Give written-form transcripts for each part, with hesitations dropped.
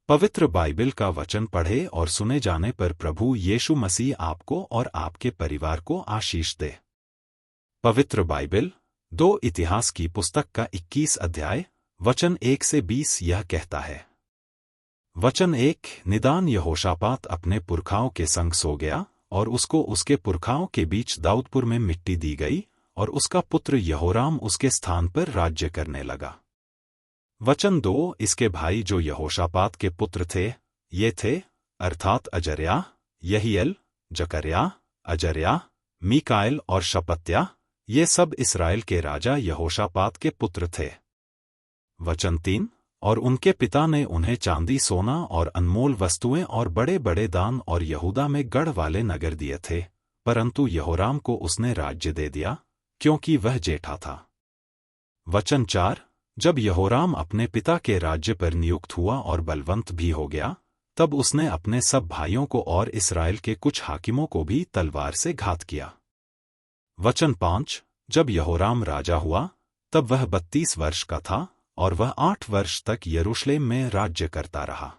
पवित्र बाइबल का वचन पढ़े और सुने जाने पर प्रभु यीशु मसीह आपको और आपके परिवार को आशीष दे। पवित्र बाइबल 2 इतिहास की पुस्तक का 21 अध्याय वचन 1 से 20 यह कहता है। वचन 1 निदान यहोशापात अपने पुरखाओं के संग सो गया और उसको उसके पुरखाओं के बीच दाऊदपुर में मिट्टी दी गई और उसका पुत्र यहोराम उसके स्थान पर राज्य करने लगा। वचन 2 इसके भाई जो यहोशापात के पुत्र थे ये थे अर्थात अजर्याह, यहीएल, जकर्याह, अजर्याह, मीकाएल और शपत्याह, ये सब इस्राएल के राजा यहोशापात के पुत्र थे। वचन 3 और उनके पिता ने उन्हें चांदी सोना और अनमोल वस्तुएं और बड़े बड़े दान और यहूदा में गढ़ वाले नगर दिए थे, परंतु यहोराम को उसने राज्य दे दिया क्योंकि वह जेठा था। वचन 4 जब यहोराम अपने पिता के राज्य पर नियुक्त हुआ और बलवंत भी हो गया, तब उसने अपने सब भाइयों को और इस्राएल के कुछ हाकिमों को भी तलवार से घात किया। वचन 5 जब यहोराम राजा हुआ तब वह 32 वर्ष का था और वह 8 वर्ष तक यरूशलेम में राज्य करता रहा।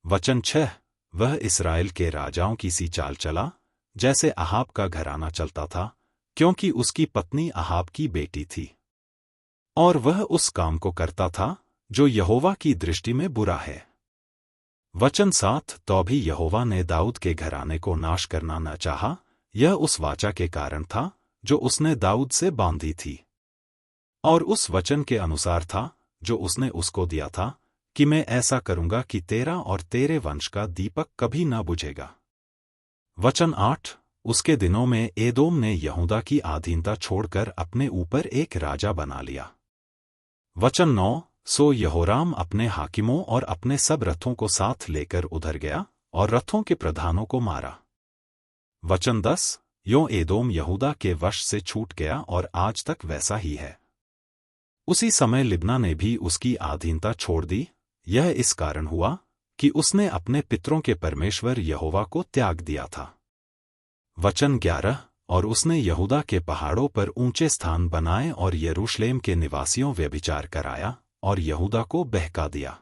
वचन 6 वह इस्राएल के राजाओं की सी चाल चला जैसे अहाब का घराना चलता था, क्योंकि उसकी पत्नी अहाब की बेटी थी, और वह उस काम को करता था जो यहोवा की दृष्टि में बुरा है। वचन 7 तो भी यहोवा ने दाऊद के घराने को नाश करना न चाहा, यह उस वाचा के कारण था जो उसने दाऊद से बांधी थी, और उस वचन के अनुसार था जो उसने उसको दिया था कि मैं ऐसा करूंगा कि तेरा और तेरे वंश का दीपक कभी न बुझेगा। वचन 8 उसके दिनों में एदोम ने यहूदा की अधीनता छोड़कर अपने ऊपर एक राजा बना लिया। वचन 9 सो यहोराम अपने हाकिमों और अपने सब रथों को साथ लेकर उधर गया और रथों के प्रधानों को मारा। वचन 10 यों एदोम यहूदा के वश से छूट गया और आज तक वैसा ही है। उसी समय लिब्ना ने भी उसकी अधीनता छोड़ दी, यह इस कारण हुआ कि उसने अपने पितरों के परमेश्वर यहोवा को त्याग दिया था। वचन 11 और उसने यहूदा के पहाड़ों पर ऊंचे स्थान बनाए और यरूशलेम के निवासियों व्यभिचार कराया और यहूदा को बहका दिया।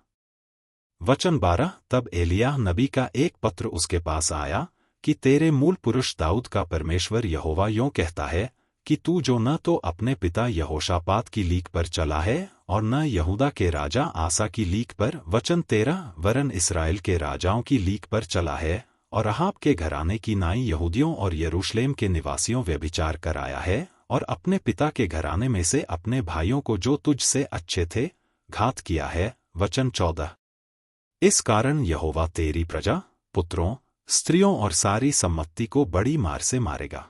वचन 12 तब एलिय्याह नबी का एक पत्र उसके पास आया कि तेरे मूल पुरुष दाऊद का परमेश्वर यहोवा यों कहता है कि तू जो न तो अपने पिता यहोशापात की लीक पर चला है और न यहूदा के राजा आसा की लीक पर, वचन 13 वरन इस्राएल के राजाओं की लीक पर चला है और अहाब के घराने की नाई यहूदियों और यरूशलेम के निवासियों व्यभिचार कराया है और अपने पिता के घराने में से अपने भाइयों को जो तुझ से अच्छे थे घात किया है। वचन 14 इस कारण यहोवा तेरी प्रजा, पुत्रों, स्त्रियों और सारी सम्मति को बड़ी मार से मारेगा।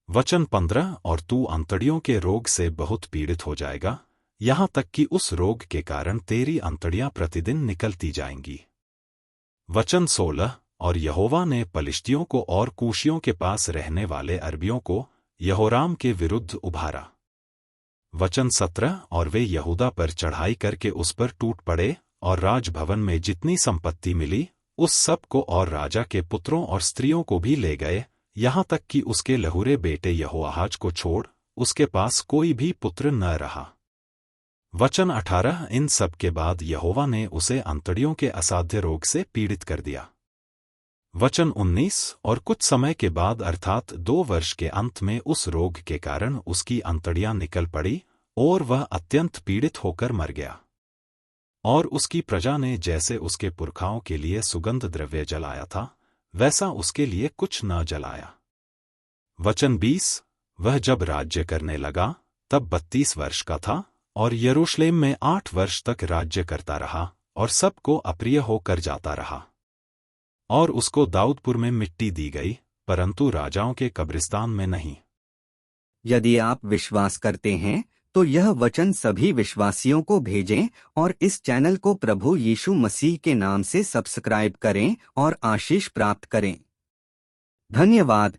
वचन 15 और तू अंतड़ियों के रोग से बहुत पीड़ित हो जाएगा, यहाँ तक कि उस रोग के कारण तेरी अंतड़ियां प्रतिदिन निकलती जाएंगी। वचन 16 और यहोवा ने पलिश्तियों को और कूशियों के पास रहने वाले अरबियों को यहोराम के विरुद्ध उभारा। वचन 17 और वे यहूदा पर चढ़ाई करके उस पर टूट पड़े और राजभवन में जितनी संपत्ति मिली उस सब को और राजा के पुत्रों और स्त्रियों को भी ले गए, यहाँ तक कि उसके लहुरे बेटे यहोआहाज को छोड़ उसके पास कोई भी पुत्र न रहा। वचन 18 इन सब के बाद यहोवा ने उसे अंतड़ियों के असाध्य रोग से पीड़ित कर दिया। वचन 19 और कुछ समय के बाद अर्थात 2 वर्ष के अंत में उस रोग के कारण उसकी अंतड़ियां निकल पड़ी और वह अत्यंत पीड़ित होकर मर गया। और उसकी प्रजा ने जैसे उसके पुरखाओं के लिए सुगंध द्रव्य जलाया था वैसा उसके लिए कुछ न जलाया। वचन 20 वह जब राज्य करने लगा तब 32 वर्ष का था और यरूशलेम में 8 वर्ष तक राज्य करता रहा और सबको अप्रिय होकर जाता रहा। और उसको दाऊदपुर में मिट्टी दी गई, परंतु राजाओं के कब्रिस्तान में नहीं। यदि आप विश्वास करते हैं तो यह वचन सभी विश्वासियों को भेजें और इस चैनल को प्रभु यीशु मसीह के नाम से सब्सक्राइब करें और आशीष प्राप्त करें। धन्यवाद।